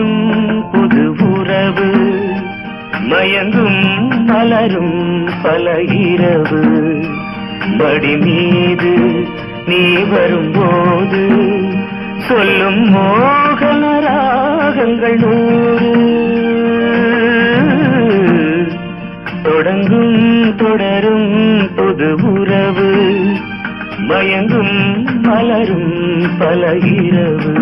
தொடரும் புது உறவு மயங்கும் மலரும் பல இரவு மடி மீது நீ வரும்போது சொல்லும் மோகன ராகங்கள் நூறு தொடங்கும் தொடரும் புது உறவு மயங்கும் மலரும் பல இரவு